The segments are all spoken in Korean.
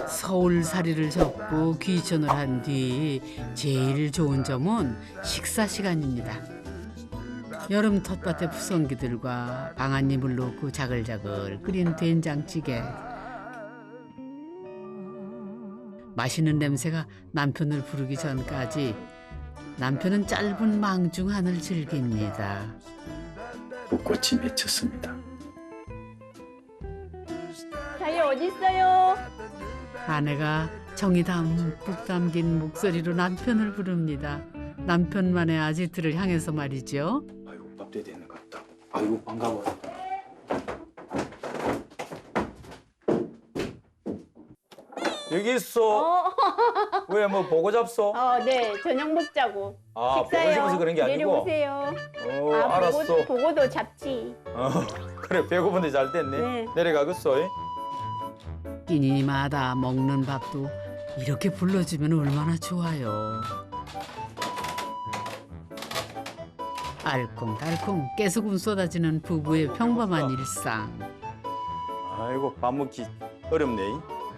서울살이를 접고 귀촌을 한 뒤 제일 좋은 점은 식사 시간입니다. 여름 텃밭의 푸성기들과 방아잎을 넣고 자글자글 끓인 된장찌개. 맛있는 냄새가 남편을 부르기 전까지 남편은 짧은 망중한을 즐깁니다. 벚꽃이 맺혔습니다. 자기 어디 있어요? 아내가 정이 담뿍 담긴 목소리로 남편을 부릅니다. 남편만의 아지트를 향해서 말이죠. 아이고 밥때 되는 것 같다. 아이고 반가워. 여기 있어. 왜 뭐 보고 잡소? 네, 저녁 먹자고. 아, 보고 식사요. 싶어서 그런 게 아니고. 내려오세요. 알았어. 보고도 잡지. 그래 배고픈데 잘 됐네. 네. 내려가겠어. 끼니마다 먹는 밥도 이렇게 불러주면 얼마나 좋아요. 알콩달콩 깨소금 쏟아지는 부부의 평범한 일상. 아이고 밥 먹기 어렵네.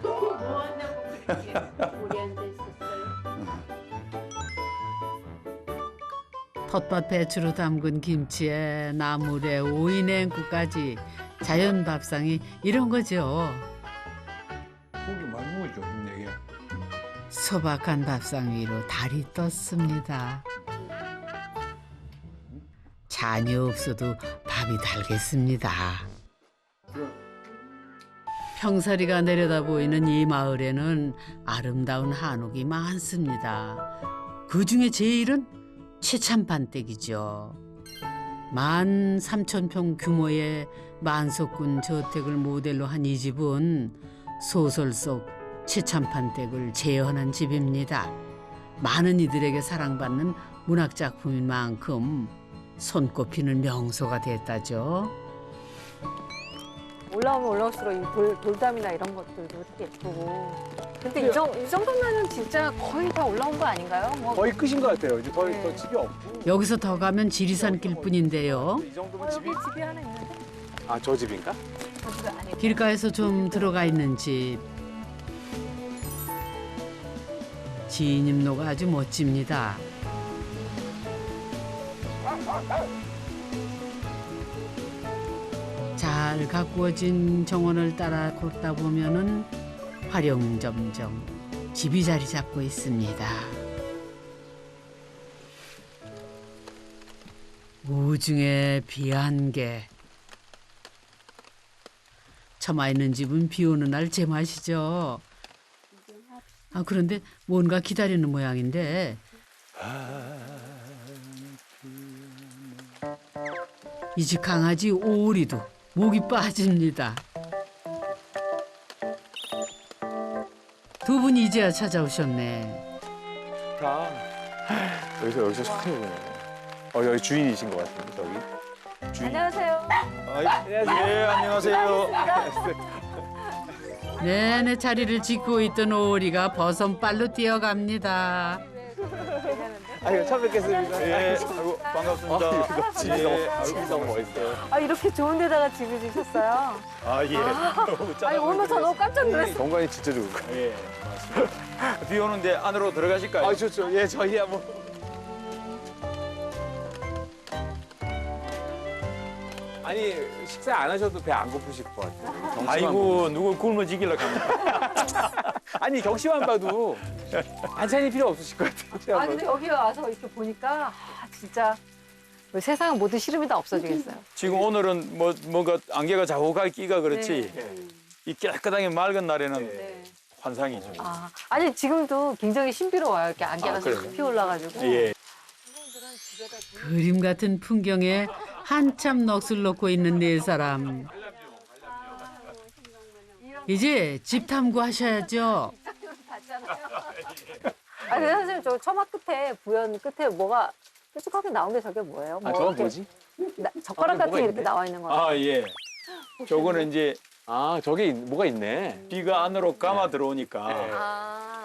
뭐 한다고 우리 앉아 있었어요. 텃밭 배추로 담근 김치에 나물에 오이냉국까지 자연 밥상이 이런 거죠. 고기 많이 먹죠 힘내게. 소박한 밥상 위로 달이 떴습니다. 잔이 없어도 밥이 달겠습니다. 평사리가 내려다 보이는 이 마을에는 아름다운 한옥이 많습니다. 그중에 제일은 최참판댁이죠. 13,000평 규모의 만석군 저택을 모델로 한 이 집은 소설 속 최참판댁을 재현한 집입니다. 많은 이들에게 사랑받는 문학작품인 만큼 손꼽히는 명소가 됐다죠. 올라오면 올라올수록 이 돌담이나 이런 것들도 되게 예쁘고. 근데 이 정도면은 진짜 거의 다 올라온 거 아닌가요? 뭐 거의 끝인 것 같아요. 이제 더 네. 집이 없고. 여기서 더 가면 지리산길 뿐인데요. 이 정도면 여기 집이. 집이 하나 있는데? 아, 저 집인가? 저 집이 안에. 길가에서 좀 들어가 있는 집. 진입로가 아주 멋집니다. 잘 가꾸어진 정원을 따라 걷다 보면은 화룡점점 집이 자리 잡고 있습니다. 우중에 비 한 개. 처마 있는 집은 비 오는 날 제맛이죠. 아, 그런데 뭔가 기다리는 모양인데. 이 집 강아지 오리도 목이 빠집니다. 두 분이 이제야 찾아오셨네. 다. 여기서 처음 보네. 여기 주인이신 것 같은데, 저기. 주인. 안녕하세요. 예 안녕하세요. 내내 자리를 짓고 있던 오리가 버선발로 뛰어갑니다. 아이고, 처음 뵙겠습니다. 예 아이고 반갑습니다. 집이 너무 멋있어요. 아, 이렇게 좋은 데다가 집을 지셨어요? 아 예. 아니, 오면서 너무 깜짝 놀랐어요. 공간이 진짜 좋은 거. 예 맞습니다. 비 오는데 안으로 들어가실까요? 아, 좋죠. 예, 저희야 뭐. 아니, 식사 안 하셔도 배 안 고프실 것 같아요. 경치만 아이고 누구 굶어지길래 갑니까? 아니, 경치만 봐도 반찬이 필요 없으실 것 같아요. 아, 근데 여기 와서 이렇게 보니까 진짜 세상 모든 시름이 다 없어지겠어요. 지금 오늘은 뭔가 안개가 자욱하게 끼가 그렇지. 네. 이 깨끗하게 맑은 날에는 네. 환상이죠. 아니, 지금도 굉장히 신비로워요. 이렇게 안개가 그래요? 싹 피어올라가지고. 예. 그림 같은 풍경에 한참 넋을 놓고 있는 네 사람. 이제 집 탐구하셔야죠. 아니, 근데 선생님, 저 처마 끝에, 부연 끝에 뭐가 뾰족하게 나온 게 저게 뭐예요? 아, 뭐 저건 이렇게 뭐지? 젓가락 같은 뭐가 게 이렇게 있네? 나와 있는 거예요? 아 예. 저거는 이제 아, 저게 뭐가 있네. 비가 안으로 감아 들어오니까 네. 아.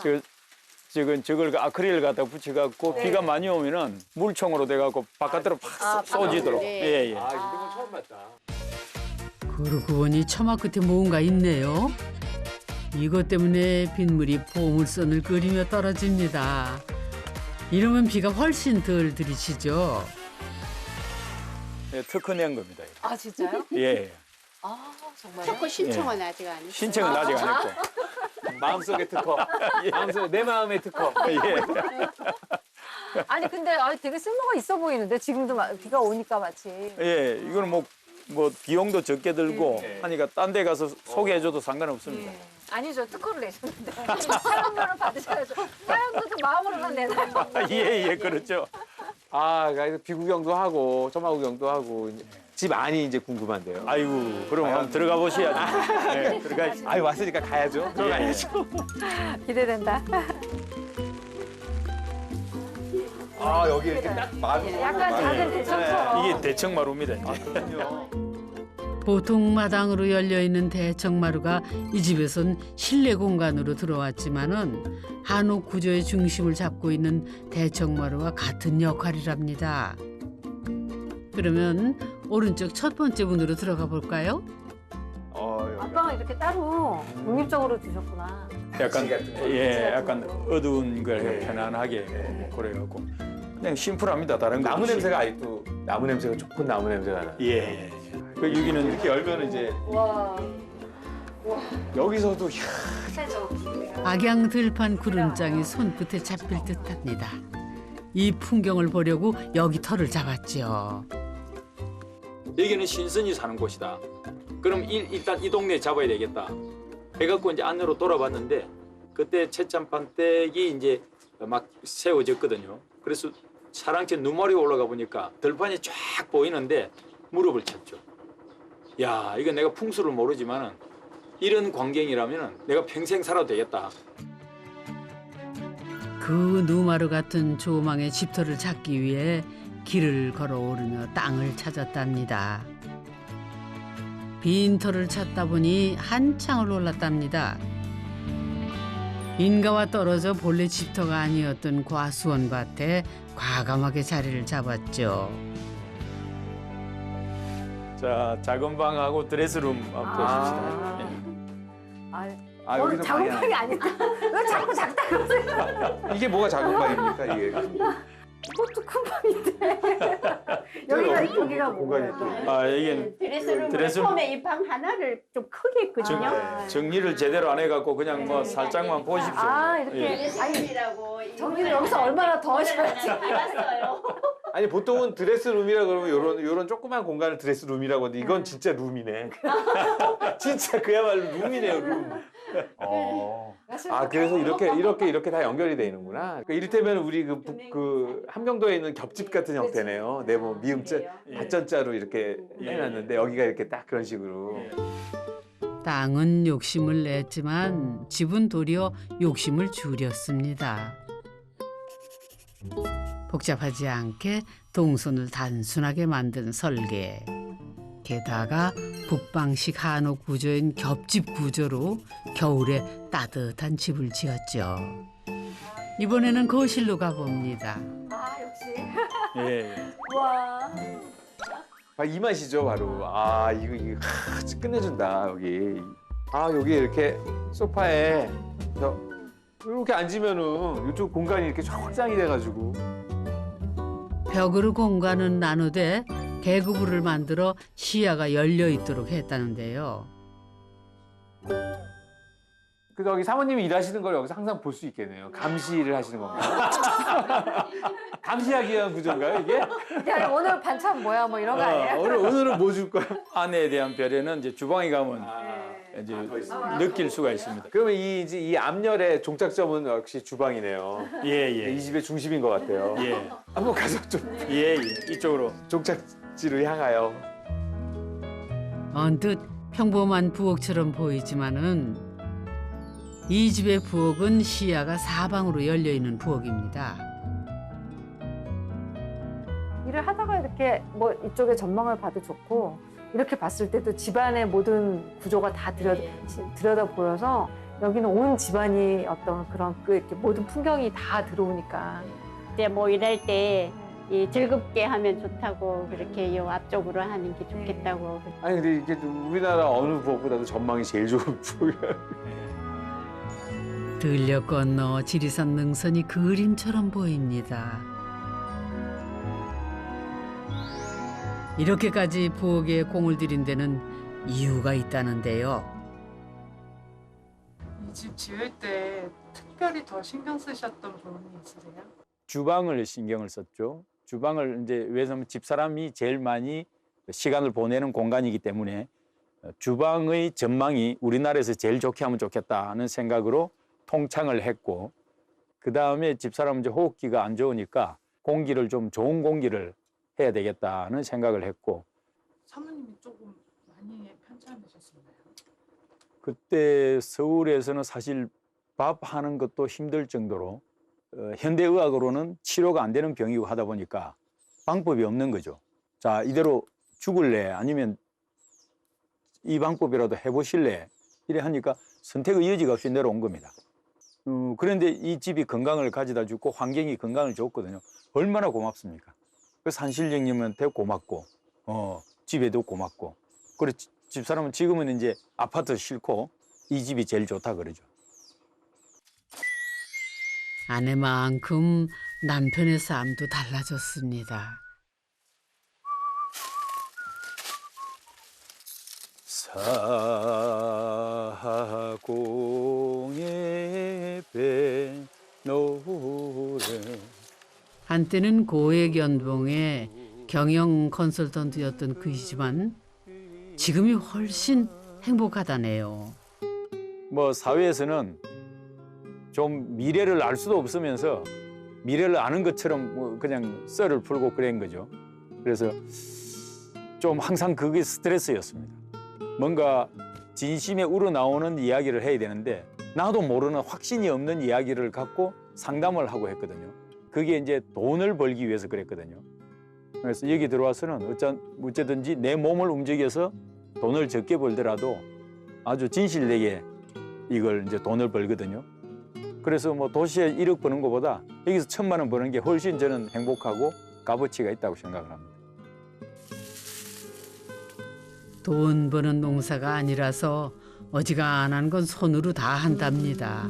저걸 아크릴 갖다 붙여갖고 네. 비가 많이 오면은 물총으로 돼갖고 바깥으로 팍 쏘지도록. 네. 예 예. 아, 이런 건 처음 봤다. 그러고 보니 처마 끝에 뭔가 있네요. 이것 때문에 빗물이 보물선을 끓이며 떨어집니다. 이러면 비가 훨씬 덜 들이치죠. 예, 특허 낸 겁니다. 이거. 아 진짜요? 예. 아 정말요? 특허 신청은 아직 안 했어요. 신청은 아직 안 했고. 마음속의 특허. 마음속에 내 마음의 특허. 예. 아니 근데 되게 쓸모가 있어 보이는데 지금도 비가 오니까 마치. 예, 이거는 뭐 비용도 적게 들고 예. 하니까 딴 데 가서 소개해줘도 상관없습니다. 예. 아니죠 특허를 내셨는데 사용료를 받으셔야죠. 사용료도 마음으로만 내놔요. 예, 그렇죠. 아, 그래서 비구경도 하고 점화 구경도 하고 집 안이 이제 궁금한데요. 아이고, 그럼 한번 들어가 보셔야죠. 네, 들어가야지. 아이 왔으니까 가야죠. 들어가야죠. 기대된다. 아 여기 이렇게 딱 마루. 약간 작은 대청처럼. 이게 대청마루입니다. 이제. 그렇군요. 보통 마당으로 열려있는 대청마루가 이 집에선 실내 공간으로 들어왔지만은 한옥 구조의 중심을 잡고 있는 대청마루와 같은 역할이랍니다. 그러면 오른쪽 첫 번째 문으로 들어가 볼까요? 여기. 아빠가 이렇게 따로 독립적으로 주셨구나. 약간 예, 약간 어두운 걸 예. 편안하게 그래갖고 그냥 심플합니다. 다른 거 나무 없이. 냄새가 아직도 나무 냄새가 좋은 나무 냄새가 나. 예. 그 여기는 이렇게 열면 이제 와. 여기서도 이야, 악양 들판 구름장이 손끝에 잡힐 듯합니다. 이 풍경을 보려고 여기 터를 잡았죠. 여기는 신선이 사는 곳이다. 그럼 일단 이 동네 잡아야 되겠다. 해갖고 이제 안으로 돌아봤는데 그때 채참판댁이 이제 막 세워졌거든요. 그래서 사랑채 누마리 올라가 보니까 들판이 쫙 보이는데 무릎을 쳤죠. 야, 이거 내가 풍수를 모르지만은 이런 광경이라면 내가 평생 살아도 되겠다. 그 누마루 같은 조망의 집터를 찾기 위해 길을 걸어 오르며 땅을 찾았답니다. 빈 터를 찾다 보니 한창을 올랐답니다. 인가와 떨어져 본래 집터가 아니었던 과수원 밭에 과감하게 자리를 잡았죠. 자, 작은 방하고 드레스룸 보십시다. 아 여기서 작은 방이 방이 아니다. 왜 자꾸 작다 그러세요? 이게 뭐가 작은 방입니까 이게? 이것도 큰 방인데. 여기가 공간이 뭐예요? 또. 아, 이게 드레스룸 드레스룸. 처음에 이 방 하나를 좀 크게 했거든요. 정리를 제대로 안 해갖고 그냥 뭐 살짝만 보십시오. 아 이렇게 예. 드레스룸이라고 정리를 여기서 얼마나 더 하셔야지. 알았어요. 아니 보통은 드레스룸이라 그러면 요런 조그만 공간을 드레스룸이라고 하는데 이건 진짜 룸이네. 진짜 그야말로 룸이네요 룸. 아 그래서 이렇게 다 연결이 되는구나. 그러니까 이를테면 우리 그 함경도에 있는 겹집 같은 형태네요. 네모 미음자 밭전자로 이렇게 해놨는데 여기가 이렇게 딱 그런 식으로. 땅은 욕심을 냈지만 집은 도리어 욕심을 줄였습니다. 복잡하지 않게 동선을 단순하게 만든 설계. 게다가 북방식 한옥 구조인 겹집 구조로 겨울에 따뜻한 집을 지었죠. 이번에는 거실로 가봅니다. 아 역시. 예. 와. 아, 이 맛이죠 바로. 아 이거 끝내준다 여기. 아 여기 이렇게 소파에 이렇게 앉으면은 이쪽 공간이 이렇게 쫙 확장이 돼가지고. 벽으로 공간은 나누되 개구부를 만들어 시야가 열려 있도록 했다는데요. 그래서 여기 사모님이 일하시는 걸 여기서 항상 볼 수 있겠네요. 감시를 하시는 건가요? 감시하기 위한 구조인가요 이게? 야 오늘 반찬 뭐야 뭐 이런 거 아니야? 오늘은 뭐 줄 거야? 아내에 대한 배려는 이제 주방에 가면 이제 느낄 수가 있습니다. 그러면 이 앞열의 종착점은 역시 주방이네요. 예. 이 집의 중심인 것 같아요. 예. 한번 가서 좀 예. 이쪽으로. 종착지로 향하여. 언뜻 평범한 부엌처럼 보이지만은 이 집의 부엌은 시야가 사방으로 열려 있는 부엌입니다. 일을 하다가 이렇게 뭐 이쪽에 전망을 봐도 좋고 이렇게 봤을 때도 집안의 모든 구조가 다 들여다 보여서 여기는 온 집안이 어떤 그런 이렇게 모든 풍경이 다 들어오니까 이제 뭐 일할 때 이 즐겁게 하면 좋다고 그렇게 이 앞쪽으로 하는 게 좋겠다고. 아니 근데 이게 우리나라 어느 부엌보다도 전망이 제일 좋은 부엌이야. 들녘 건너 지리산 능선이 그림처럼 보입니다. 이렇게까지 부엌에 공을 들인 데는 이유가 있다는데요. 이 집 지을 때 특별히 더 신경 쓰셨던 부분이 있으세요? 주방을 신경을 썼죠. 주방을 이제 왜냐하면 집사람이 제일 많이 시간을 보내는 공간이기 때문에 주방의 전망이 우리나라에서 제일 좋게 하면 좋겠다는 생각으로 통창을 했고, 그 다음에 집사람은 이제 호흡기가 안 좋으니까 공기를 좀 좋은 공기를 해야 되겠다는 생각을 했고, 사모님이 조금 많이 편찮으셨나요? 그때 서울에서는 사실 밥 하는 것도 힘들 정도로 현대의학으로는 치료가 안 되는 병이고 하다 보니까 방법이 없는 거죠. 자, 이대로 죽을래? 아니면 이 방법이라도 해보실래? 이래 하니까 선택의 여지가 없이 내려온 겁니다. 그런데 이 집이 건강을 가져다 주고 환경이 건강을 줬거든요. 얼마나 고맙습니까? 그래서 한실령님한테 고맙고, 집에도 고맙고. 그리고 집사람은 지금은 이제 아파트 싫고 이 집이 제일 좋다 그러죠. 아내만큼 남편의 삶도 달라졌습니다. 사공의 배 노래. 한때는 고액 연봉의 경영 컨설턴트였던 그이지만 지금이 훨씬 행복하다네요. 뭐 사회에서는 좀 미래를 알 수도 없으면서 미래를 아는 것처럼 뭐 그냥 썰을 풀고 그런 거죠. 그래서 좀 항상 그게 스트레스였습니다. 뭔가 진심에 우러나오는 이야기를 해야 되는데 나도 모르는 확신이 없는 이야기를 갖고 상담을 하고 했거든요. 그게 이제 돈을 벌기 위해서 그랬거든요. 그래서 여기 들어와서는 어쨌든지 내 몸을 움직여서 돈을 적게 벌더라도 아주 진실되게 이걸 이제 돈을 벌거든요. 그래서 뭐 도시에 1억 버는 것보다 여기서 1,000만 원 버는 게 훨씬 저는 행복하고 값어치가 있다고 생각을 합니다. 돈 버는 농사가 아니라서 어지간한 건 손으로 다 한답니다.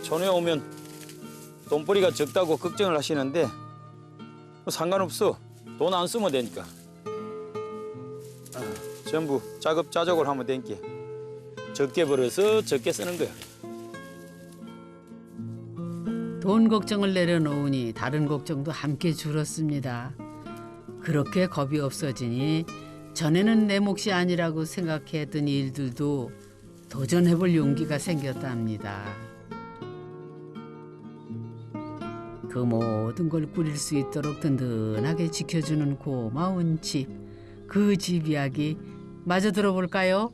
촌에 오면 돈벌이가 적다고 걱정을 하시는데 뭐 상관없어. 돈 안 쓰면 되니까. 전부 자급자족을 하면 되니까 적게 벌어서 적게 쓰는 거야. 돈 걱정을 내려놓으니 다른 걱정도 함께 줄었습니다. 그렇게 겁이 없어지니 전에는 내 몫이 아니라고 생각했던 일들도 도전해볼 용기가 생겼답니다. 그 모든 걸 꾸릴 수 있도록 든든하게 지켜주는 고마운 집, 그 집 이야기 마저 들어볼까요?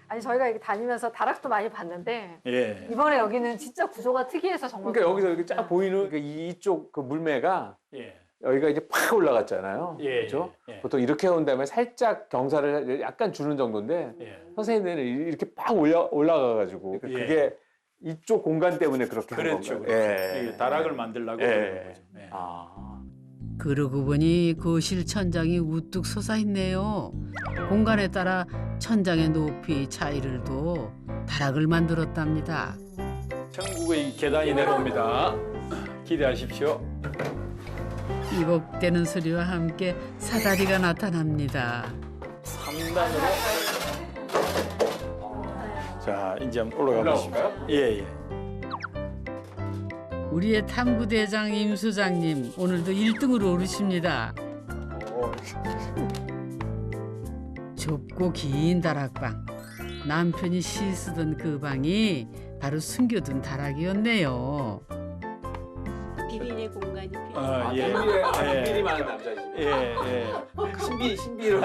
아니 저희가 이렇게 다니면서 다락도 많이 봤는데 예. 이번에 여기는 진짜 구조가 특이해서 정말 그러니까 여기서 이렇게 쫙 보이는 그 이쪽 그 물매가 예. 여기가 이제 팍 올라갔잖아요. 예, 그렇죠? 예. 보통 이렇게 온 다음에 살짝 경사를 약간 주는 정도인데 예. 선생님들은 이렇게 팍 올라가가지고 예. 그게 이쪽 공간 때문에 그렇게 한 그렇죠. 건가요? 예. 이게 다락을 만들려고 예. 그러는 거죠. 예. 아. 그러고 보니 거실 천장이 우뚝 솟아있네요. 공간에 따라 천장의 높이 차이를 둬 다락을 만들었답니다. 천국의 계단이 내려옵니다. 기대하십시오. 이곡되는 소리와 함께 사다리가 나타납니다. 3단으로. 자, 이제 한번 올라가 보실까요? 예, 예. 우리의 탐구대장 임 소장님 오늘도 1등으로 오르십니다. 좁고 긴 다락방. 남편이 시 쓰던 그 방이 바로 숨겨둔 다락이었네요. 비밀의 공간이 필요해요. 아, 예. 비밀이 많은 남자지. 예, 예. 신비로.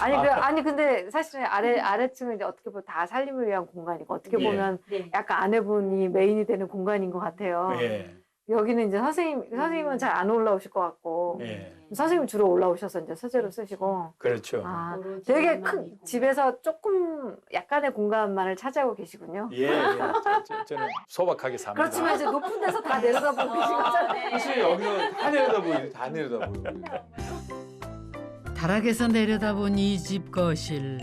아니 근데 사실은 아래층은 이제 어떻게 보면 다 살림을 위한 공간이고 어떻게 예. 보면 네. 약간 아내분이 메인이 되는 공간인 것 같아요. 예. 여기는 이제 선생님은 잘 안 올라오실 것 같고 예. 선생님 주로 올라오셔서 이제 서재로 쓰시고 그렇죠. 아 오로지 되게 엄마이고. 큰 집에서 조금 약간의 공간만을 차지하고 계시군요. 예, 예. 저는 소박하게 삽니다. 그렇지만 이제 높은 데서 다 내려다보고 계신 거잖아요. 사실 여기는 다 내려다 보이고 다 내려다 보이고. 다락에서 내려다본 이 집 거실.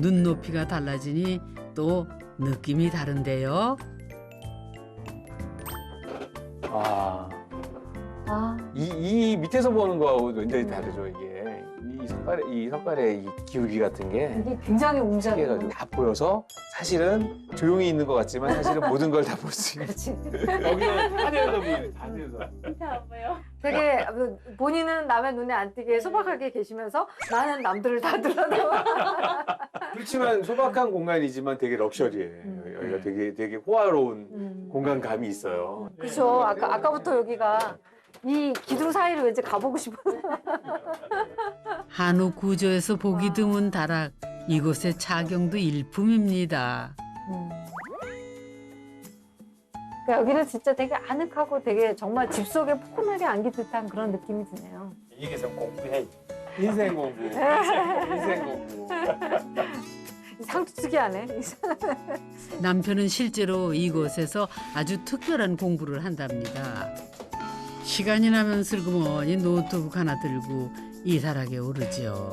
눈높이가 달라지니 또 느낌이 다른데요. 아, 아, 이 밑에서 보는 거하고 완전히 다르죠 이게. 이 석가래 이 기울기 같은 게 이게 굉장히 웅장해요. 해가지고 다 보여서 사실은 조용히 있는 것 같지만 사실은 모든 걸 다 볼 수 있는. 그렇지. 여기는 하늘에서 보이는 하늘에서. 다 뭐요? 되게 본인은 남의 눈에 안 띄게 소박하게 계시면서 나는 남들을 다 들어다. 그렇지만 소박한 공간이지만 되게 럭셔리해. 여기가 되게 호화로운 공간감이 있어요. 그렇죠. 아까부터 여기가 이 기둥 사이를 왠지 가보고 싶어요. 한옥 구조에서 보기 드문 다락. 이곳의 차경도 일품입니다. 그러니까 여기는 진짜 되게 아늑하고 되게 정말 집 속에 포근하게 안긴 듯한 그런 느낌이 드네요. 여기서 공부해. 인생 공부. 인생 공부. 상투특이하네. 남편은 실제로 이곳에서 아주 특별한 공부를 한답니다. 시간이 나면 슬그머니 노트북 하나 들고 이 다락에 오르지요.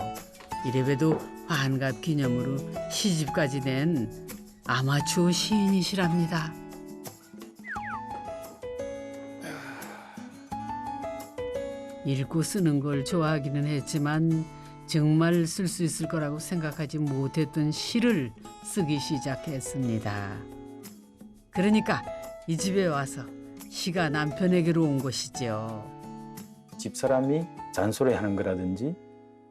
이래봬도 환갑 기념으로 시집까지 낸 아마추어 시인이시랍니다. 읽고 쓰는 걸 좋아하기는 했지만 정말 쓸 수 있을 거라고 생각하지 못했던 시를 쓰기 시작했습니다. 그러니까 이 집에 와서 시가 남편에게로 온 것이죠. 집사람이 잔소리하는 거라든지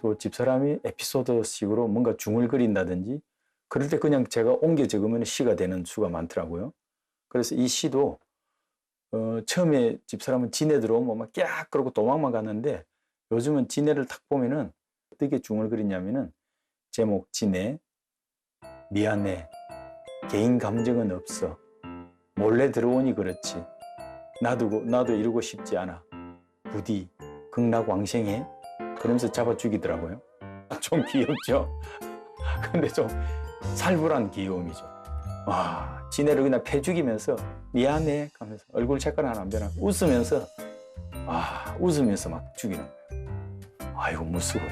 또 집사람이 에피소드식으로 뭔가 중을 그린다든지 그럴 때 그냥 제가 옮겨 적으면 시가 되는 수가 많더라고요. 그래서 이 시도 처음에 집사람은 진해 들어오면 막 깍 그러고 도망만 갔는데 요즘은 진해를 딱 보면은 어떻게 중을 그리냐면은 제목 진해, 미안해, 개인 감정은 없어, 몰래 들어오니 그렇지, 나도 이러고 싶지 않아, 부디 극락왕생해, 그러면서 잡아 죽이더라고요. 좀 귀엽죠? 근데 좀 살벌한 귀여움이죠. 와, 진해를 그냥 패 죽이면서 미안해 하면서 얼굴 색깔 하나 안 변하고 웃으면서 웃으면서 막 죽이는 거예요. 아이고 무서워요.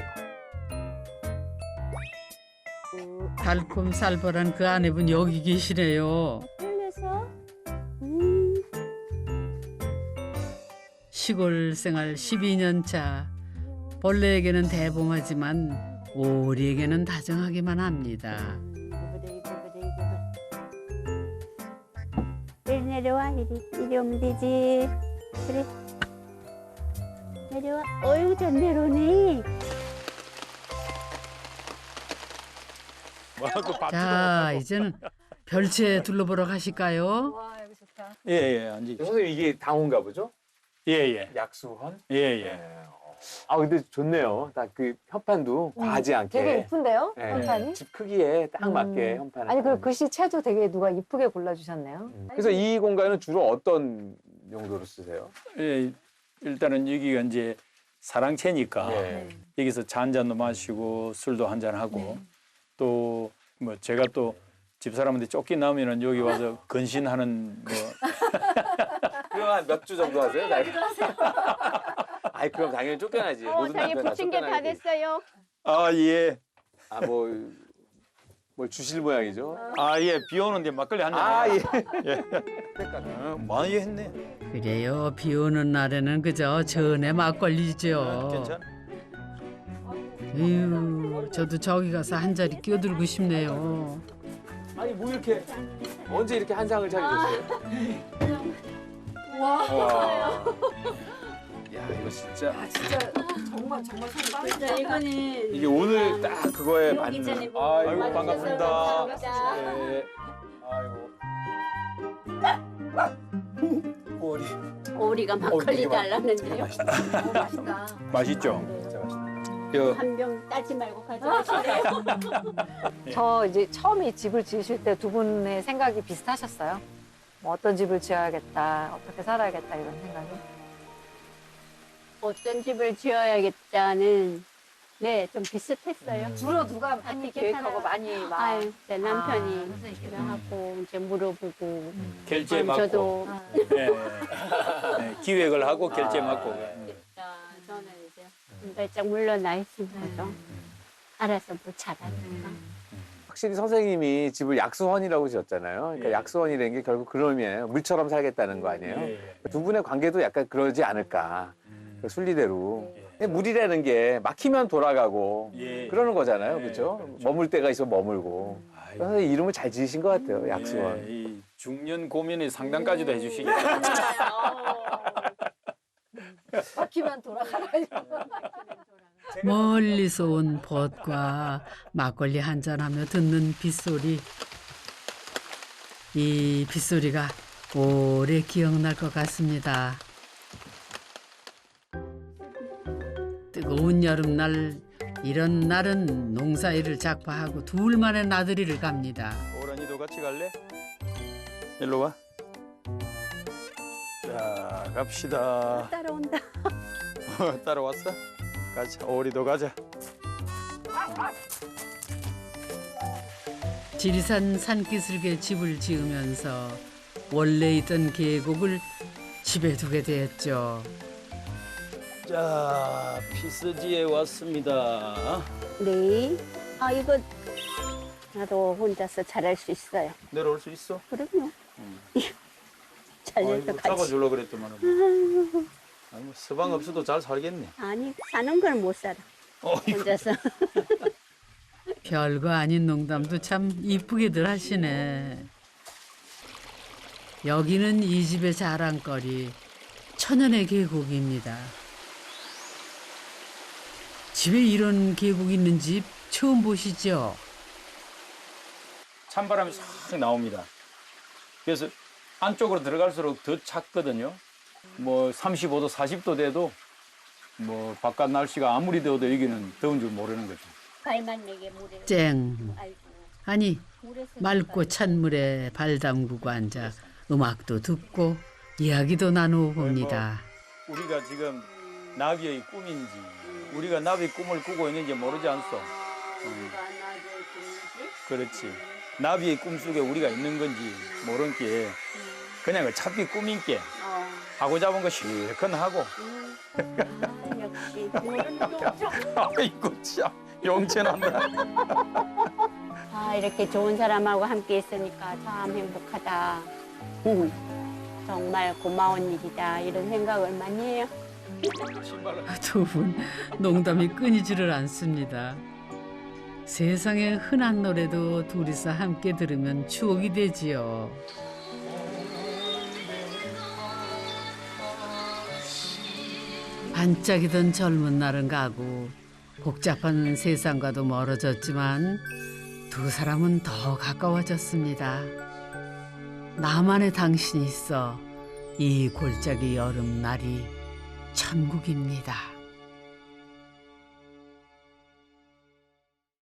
달콤 살벌한 그 아내분 여기 계시네요. 그래서 시골 생활 12년 차. 벌레에게는 대범하지만 오리에게는 다정하기만 합니다. 이리 내려와 이리 오면 되지. 그래. 내려와. 어이구 전 내려오네. 자, 이제는 별채 둘러보러 가실까요? 와 여기 좋다. 예예 앉으십시오. 선생님 이게 당호인가 보죠? 예예 약수헌? 예예. 아 근데 좋네요. 딱 그 현판도 과하지 않게. 되게 이쁜데요? 예, 현판이? 집 크기에 딱 맞게 현판을. 아니 그리고 글씨체도 되게 누가 이쁘게 골라주셨네요. 그래서 이 공간은 주로 어떤 용도로 쓰세요? 예, 일단은 여기가 이제 사랑채니까 예. 여기서 차 한 잔도 마시고 술도 한 잔 하고 또 뭐 제가 또 집사람한테 쫓겨나면은 여기 와서 건신하는 뭐 그럼 한 몇 주 정도 하세요? 아이 그럼 당연히 쫓겨나지. 모든 자기 남편 다 붙인 게 다 쫓겨나야지. 됐어요. 아 예. 아 뭘 주실 모양이죠? 아 예. 비 오는데 막걸리 한 잔. 아 예. 많이 했네. 그래요. 비 오는 날에는 그저 전에 막걸리죠. 괜찮아. 에휴, 저도 저기 가서 한 자리 끼어들고 싶네요. 아니 뭐 이렇게 언제 이렇게 한 상을 차리셨어요? 와. 야 이거 진짜 아 진짜 정말 손 진짜 이거는 이게 오늘 딱 그거에 맞는. 전에 아이고 반갑습니다. 감사합니다. 네. 아이고. 꼬리. 오리가 막걸리 되게 달랐는데요. 맛있다. 맛있죠. 한 병 따지 말고 가져가시래요. 저 이제 처음 이 집을 지으실 때 두 분의 생각이 비슷하셨어요? 뭐 어떤 집을 지어야겠다, 어떻게 살아야겠다 이런 생각이? 어떤 집을 지어야겠다는 좀 비슷했어요. 주로 누가 많이 어떻게 계획하고 살아? 많이 막 아유, 내 남편이 선생님. 계획하고 이제 물어보고 결제 맞고. 저도 예. 예, 기획을 하고 결제 맞고. 저는 이제 살짝 물러나 있으면 좀 알아서 뭐 잘하니까. 확실히 선생님이 집을 약수원이라고 지었잖아요. 그러니까 예. 약수원이라는 게 결국 그런 의미예요. 물처럼 살겠다는 거 아니에요? 예. 두 분의 관계도 약간 그러지 않을까. 그 순리대로. 예. 물이라는 게 막히면 돌아가고 예. 그러는 거잖아요. 예, 그렇죠? 그렇죠. 머물 때가 있으면 머물고. 아이고. 그래서 이름을 잘 지으신 것 같아요. 약수원. 예, 이 중년 고민의 상담까지도 해주시겠다. 막히면 돌아가라니. 멀리서 온 벗과 막걸리 한잔하며 듣는 빗소리. 이 빗소리가 오래 기억날 것 같습니다. 뜨거운 여름날 이런 날은 농사일을 작파하고 둘만의 나들이를 갑니다. 오란이도 같이 갈래? 일로 와. 자, 갑시다. 따라온다. 따라왔어? 가자, 오리도 가자. 지리산 산기슭에 집을 지으면서 원래 있던 계곡을 집에 두게 되었죠. 자, 피스지에 왔습니다. 네. 아, 이거 나도 혼자서 잘할 수 있어요. 내려올 수 있어? 그럼요. 잘해서 같이. 잡아주려고 그랬더만. 아니, 뭐 서방 없어도 잘 살겠네. 아니, 사는 걸 못 살아. 혼자서. 별거 아닌 농담도 참 이쁘게들 하시네. 여기는 이 집의 자랑거리 천연의 계곡입니다. 집에 이런 계곡 있는 집 처음 보시죠? 찬바람이 싹 나옵니다. 그래서 안쪽으로 들어갈수록 더 찼거든요. 뭐 35도, 40도 돼도 뭐 바깥 날씨가 아무리 더워도 여기는 더운 줄 모르는 거죠. 발만 내게 물에. 쨍. 아이고. 아니 물에서 맑고 찬 물에 발 담그고 앉아 음악도 듣고 이야기도 나누어 봅니다. 우리가 지금 나비의 꿈인지 우리가 나비의 꿈을 꾸고 있는지 모르지 않소? 그렇지. 나비의 꿈속에 우리가 있는 건지 모르는 게 그냥 어차피 꿈인게 하고 잡은 거 실컷 하고. 아, 역시 모른다. 아이고 참 용체난다. 아, 이렇게 좋은 사람하고 함께 있으니까 참 행복하다. 정말 고마운 일이다. 이런 생각을 많이 해요. 두 분 농담이 끊이지를 않습니다. 세상에 흔한 노래도 둘이서 함께 들으면 추억이 되지요. 반짝이던 젊은 날은 가고 복잡한 세상과도 멀어졌지만 두 사람은 더 가까워졌습니다. 나만의 당신이 있어 이 골짜기 여름날이 천국입니다.